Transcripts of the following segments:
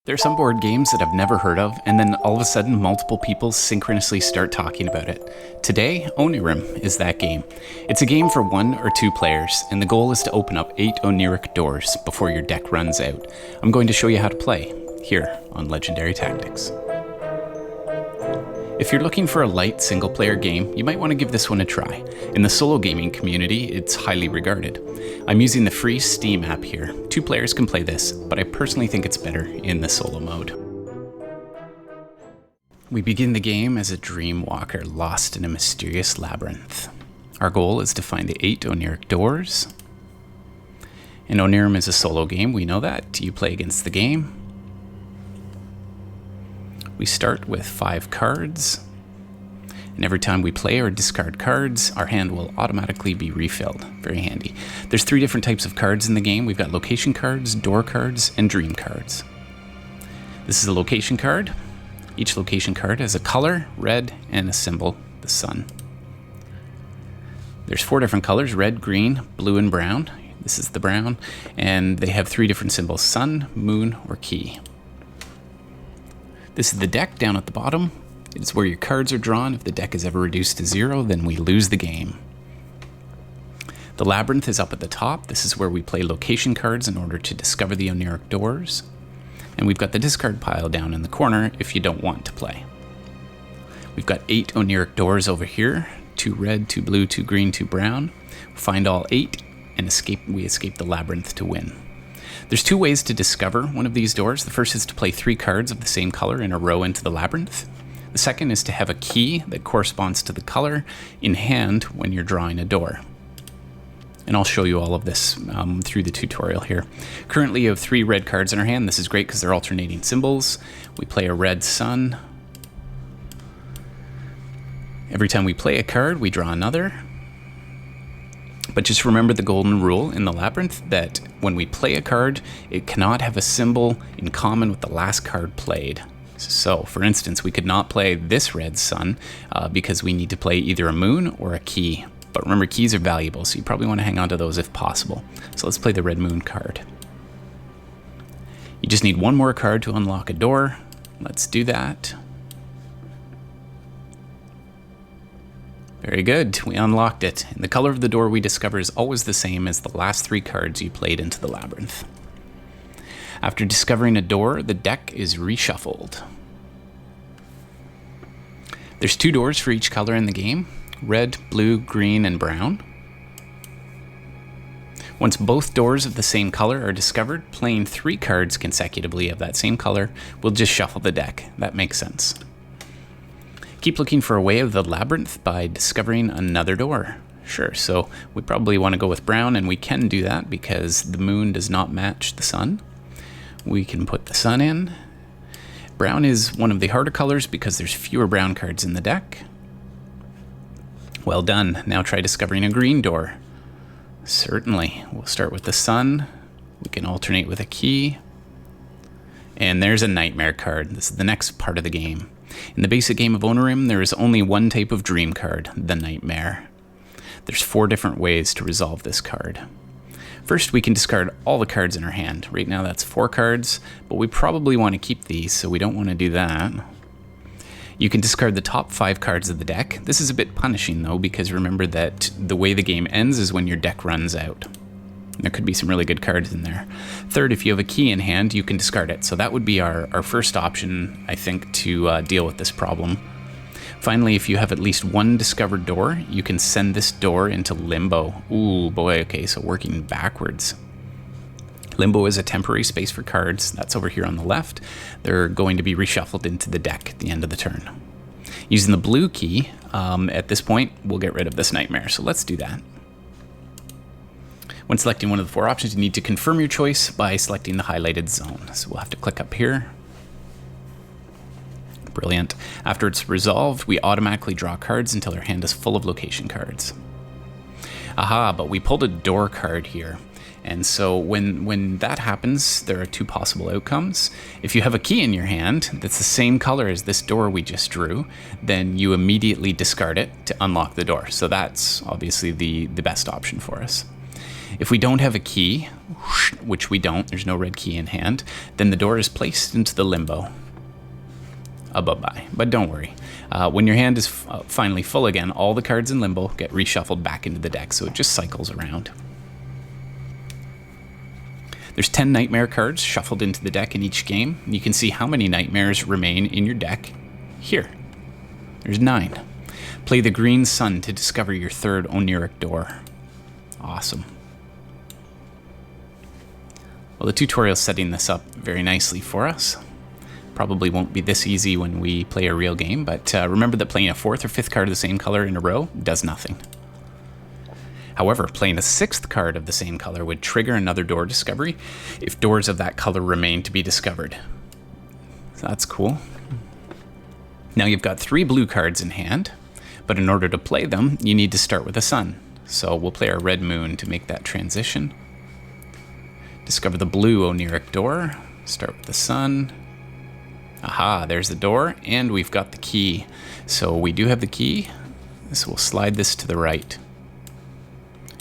There are some board games that I've never heard of, and then all of a sudden multiple people synchronously start talking about it. Today, Onirim is that game. It's a game for 1 or 2 players, and the goal is to open up 8 Oniric doors before your deck runs out. I'm going to show you how to play, here on Legendary Tactics. If you're looking for a light single-player game, you might want to give this one a try. In the solo gaming community, it's highly regarded. I'm using the free Steam app here. 2 players can play this, but I personally think it's better in the solo mode. We begin the game as a dream walker lost in a mysterious labyrinth. Our goal is to find the 8 Oniric doors. And Onirim is a solo game, we know that. You play against the game. We start with 5 cards, and every time we play or discard cards, our hand will automatically be refilled. Very handy. There's 3 different types of cards in the game. We've got location cards, door cards, and dream cards. This is a location card. Each location card has a color, red, and a symbol, the sun. There's 4 different colors, red, green, blue, and brown. This is the brown, and they have 3 different symbols, sun, moon, or key. This is the deck down at the bottom. It's where your cards are drawn. If the deck is ever reduced to 0, then we lose the game. The labyrinth is up at the top. This is where we play location cards in order to discover the Oniric doors. And we've got the discard pile down in the corner if you don't want to play. We've got 8 Oniric doors over here. 2 red, 2 blue, 2 green, 2 brown. Find all 8 and we escape the labyrinth to win. There's 2 ways to discover one of these doors. The first is to play 3 cards of the same color in a row into the labyrinth. The second is to have a key that corresponds to the color in hand when you're drawing a door. And I'll show you all of this through the tutorial here. Currently you have 3 red cards in our hand. This is great because they're alternating symbols. We play a red sun. Every time we play a card, we draw another. But just remember the golden rule in the labyrinth that when we play a card, it cannot have a symbol in common with the last card played. So, for instance, we could not play this red sun because we need to play either a moon or a key. But remember, keys are valuable, so you probably want to hang on to those if possible. So let's play the red moon card. You just need 1 more card to unlock a door. Let's do that. Very good, we unlocked it. And the color of the door we discover is always the same as the last 3 cards you played into the labyrinth. After discovering a door, the deck is reshuffled. There's 2 doors for each color in the game, red, blue, green, and brown. Once both doors of the same color are discovered, playing 3 cards consecutively of that same color will just shuffle the deck. That makes sense. Keep looking for a way of the labyrinth by discovering another door. Sure, so we probably want to go with brown, and we can do that because the moon does not match the sun. We can put the sun in. Brown is one of the harder colors because there's fewer brown cards in the deck. Well done. Now try discovering a green door. Certainly. We'll start with the sun. We can alternate with a key. And there's a nightmare card. This is the next part of the game. In the basic game of Onirim, there is only 1 type of dream card, the nightmare. There's 4 different ways to resolve this card. First, we can discard all the cards in our hand. Right now that's 4 cards, but we probably want to keep these, so we don't want to do that. You can discard the top 5 cards of the deck. This is a bit punishing though, because remember that the way the game ends is when your deck runs out. There could be some really good cards in there. Third, if you have a key in hand, you can discard it. So that would be our first option, I think, to deal with this problem. Finally, if you have at least 1 discovered door, you can send this door into limbo. Ooh, boy, okay, so working backwards. Limbo is a temporary space for cards. That's over here on the left. They're going to be reshuffled into the deck at the end of the turn. Using the blue key, at this point, we'll get rid of this nightmare. So let's do that. When selecting one of the 4 options, you need to confirm your choice by selecting the highlighted zone. So we'll have to click up here. Brilliant. After it's resolved, we automatically draw cards until our hand is full of location cards. Aha, but we pulled a door card here. And so when that happens, there are 2 possible outcomes. If you have a key in your hand that's the same color as this door we just drew, then you immediately discard it to unlock the door. So that's obviously the best option for us. If we don't have a key, which we don't, there's no red key in hand, then the door is placed into the limbo. Bye-bye. But don't worry. When your hand is finally full again, all the cards in limbo get reshuffled back into the deck, so it just cycles around. There's 10 nightmare cards shuffled into the deck in each game. You can see how many nightmares remain in your deck here. There's 9. Play the green sun to discover your third Oniric door. Awesome. Well, the tutorial's setting this up very nicely for us. Probably won't be this easy when we play a real game, but remember that playing a 4th or 5th card of the same color in a row does nothing. However, playing a 6th card of the same color would trigger another door discovery if doors of that color remain to be discovered. So that's cool. Now you've got 3 blue cards in hand, but in order to play them, you need to start with a sun. So we'll play our red moon to make that transition. Discover the blue Oniric door, start with the sun. Aha, there's the door, and we've got the key. So we do have the key, so we'll slide this to the right.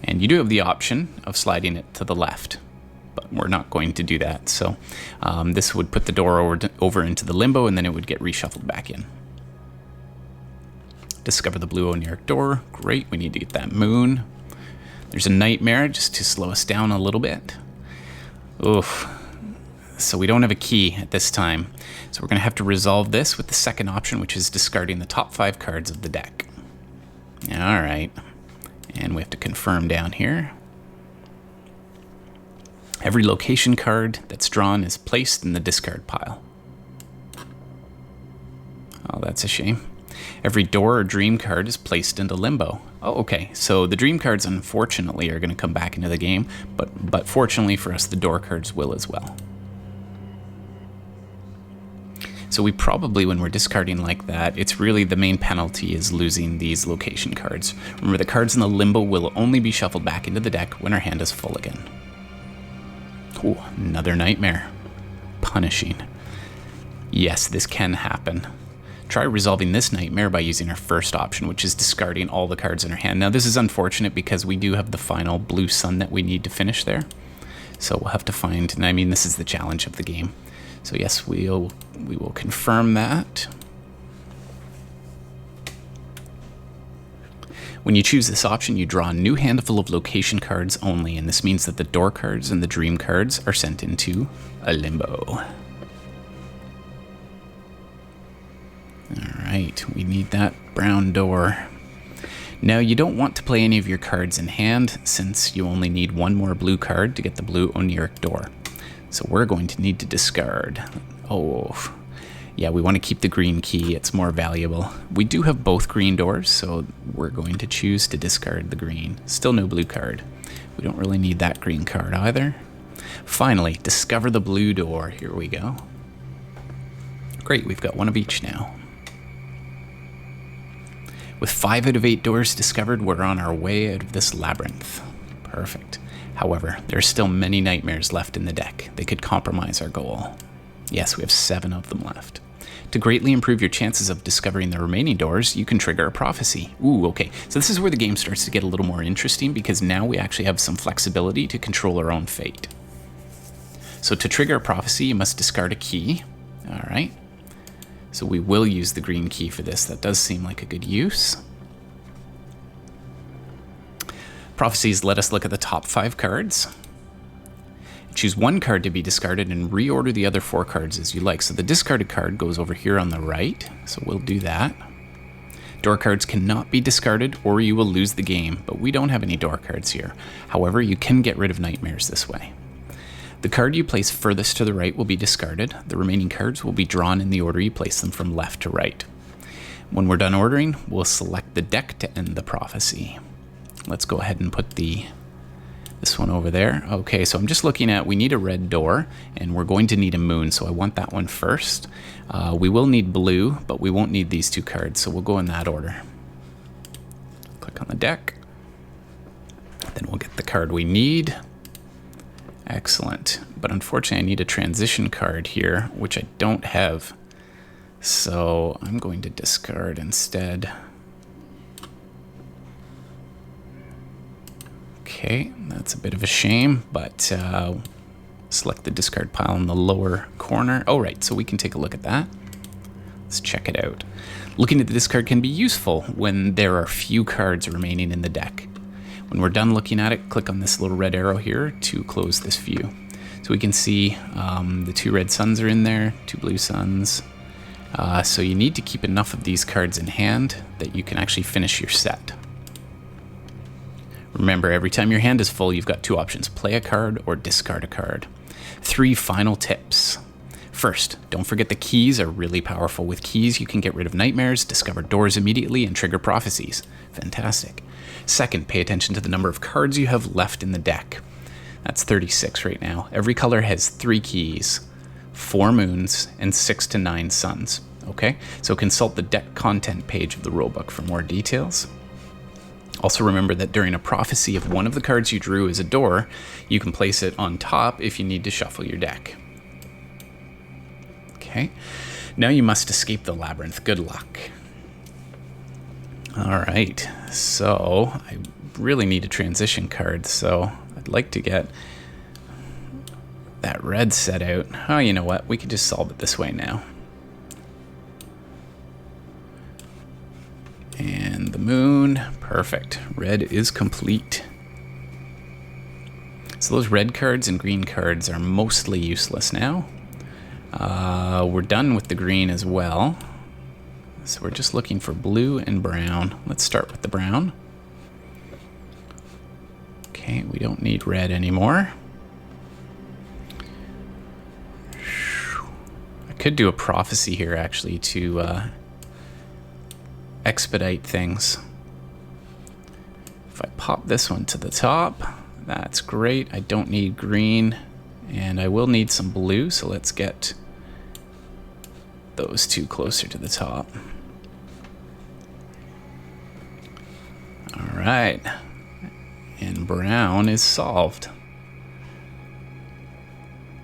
And you do have the option of sliding it to the left, but we're not going to do that. So this would put the door over into the limbo, and then it would get reshuffled back in. Discover the blue Oniric door. Great, we need to get that moon. There's a nightmare just to slow us down a little bit. Oof. So we don't have a key at this time. So we're going to have to resolve this with the second option, which is discarding the top 5 cards of the deck. All right. And we have to confirm down here. Every location card that's drawn is placed in the discard pile. Oh, that's a shame. Every door or dream card is placed into limbo. Oh, okay. So the dream cards, unfortunately, are going to come back into the game, but fortunately for us, the door cards will as well. So we probably, when we're discarding like that, it's really the main penalty is losing these location cards. Remember, the cards in the limbo will only be shuffled back into the deck when our hand is full again. Ooh, another nightmare. Punishing. Yes, this can happen. Try resolving this nightmare by using our first option, which is discarding all the cards in our hand. Now, this is unfortunate because we do have the final blue sun that we need to finish there. So we'll have to find, and I mean, this is the challenge of the game. So yes, we will confirm that. When you choose this option, you draw a new handful of location cards only, and this means that the door cards and the dream cards are sent into a limbo. All right, we need that brown door. Now, you don't want to play any of your cards in hand, since you only need 1 more blue card to get the blue Oniric door. So we're going to need to discard. Oh, yeah, we want to keep the green key. It's more valuable. We do have both green doors, so we're going to choose to discard the green. Still no blue card. We don't really need that green card either. Finally, discover the blue door. Here we go. Great, we've got 1 of each now. With 5 out of 8 doors discovered, we're on our way out of this labyrinth. Perfect. However, there are still many nightmares left in the deck. They could compromise our goal. Yes, we have 7 of them left. To greatly improve your chances of discovering the remaining doors, you can trigger a prophecy. Ooh, okay. So this is where the game starts to get a little more interesting, because now we actually have some flexibility to control our own fate. So to trigger a prophecy, you must discard a key. All right. So we will use the green key for this. That does seem like a good use. Prophecies let us look at the top 5 cards. Choose 1 card to be discarded and reorder the other 4 cards as you like. So the discarded card goes over here on the right, so we'll do that. Door cards cannot be discarded or you will lose the game, but we don't have any door cards here. However, you can get rid of nightmares this way. The card you place furthest to the right will be discarded. The remaining cards will be drawn in the order you place them from left to right. When we're done ordering, we'll select the deck to end the prophecy. Let's go ahead and put this one over there. Okay, so I'm just looking at, we need a red door, and we're going to need a moon, so I want that one first. We will need blue, but we won't need these 2 cards, so we'll go in that order. Click on the deck. Then we'll get the card we need. Excellent. But unfortunately, I need a transition card here, which I don't have. So I'm going to discard instead. Okay, that's a bit of a shame, but select the discard pile in the lower corner. Oh, right, so we can take a look at that. Let's check it out. Looking at the discard can be useful when there are few cards remaining in the deck. When we're done looking at it, click on this little red arrow here to close this view. So we can see the 2 red suns are in there, 2 blue suns. So you need to keep enough of these cards in hand that you can actually finish your set. Remember, every time your hand is full, you've got 2 options: play a card or discard a card. 3 final tips. First, don't forget the keys are really powerful. With keys, you can get rid of nightmares, discover doors immediately, and trigger prophecies. Fantastic. Second, pay attention to the number of cards you have left in the deck. That's 36 right now. Every color has 3 keys, 4 moons, and 6 to 9 suns. Okay, so consult the deck content page of the rulebook for more details. Also remember that during a prophecy, if one of the cards you drew is a door, you can place it on top if you need to shuffle your deck. Okay, now you must escape the labyrinth. Good luck. All right, so I really need a transition card, so I'd like to get that red set out. Oh, you know what? We could just solve it this way now. And the moon, perfect. Red is complete. So those red cards and green cards are mostly useless now. We're done with the green as well. So we're just looking for blue and brown. Let's start with the brown. Okay, we don't need red anymore. I could do a prophecy here actually to expedite things. If I pop this one to the top, that's great. I don't need green, and I will need some blue, so let's get those 2 closer to the top. All right, and brown is solved.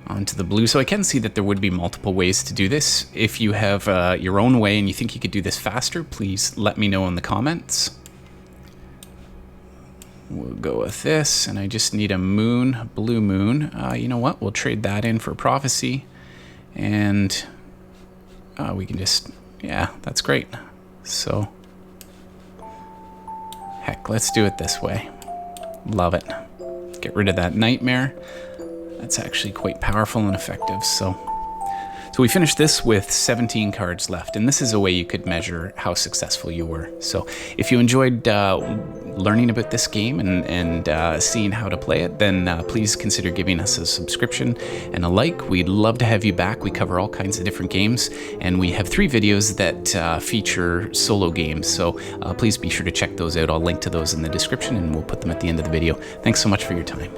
Onto the blue. So I can see that there would be multiple ways to do this. If you have your own way and you think you could do this faster, please let me know in the comments. We'll go with this, and I just need a moon, blue moon. You know what? We'll trade that in for prophecy, and we can just, yeah, that's great. So, heck, let's do it this way. Love it. Get rid of that nightmare. That's actually quite powerful and effective. So we finished this with 17 cards left, and this is a way you could measure how successful you were. So if you enjoyed learning about this game and seeing how to play it, then please consider giving us a subscription and a like. We'd love to have you back. We cover all kinds of different games, and we have 3 videos that feature solo games. So please be sure to check those out. I'll link to those in the description, and we'll put them at the end of the video. Thanks so much for your time.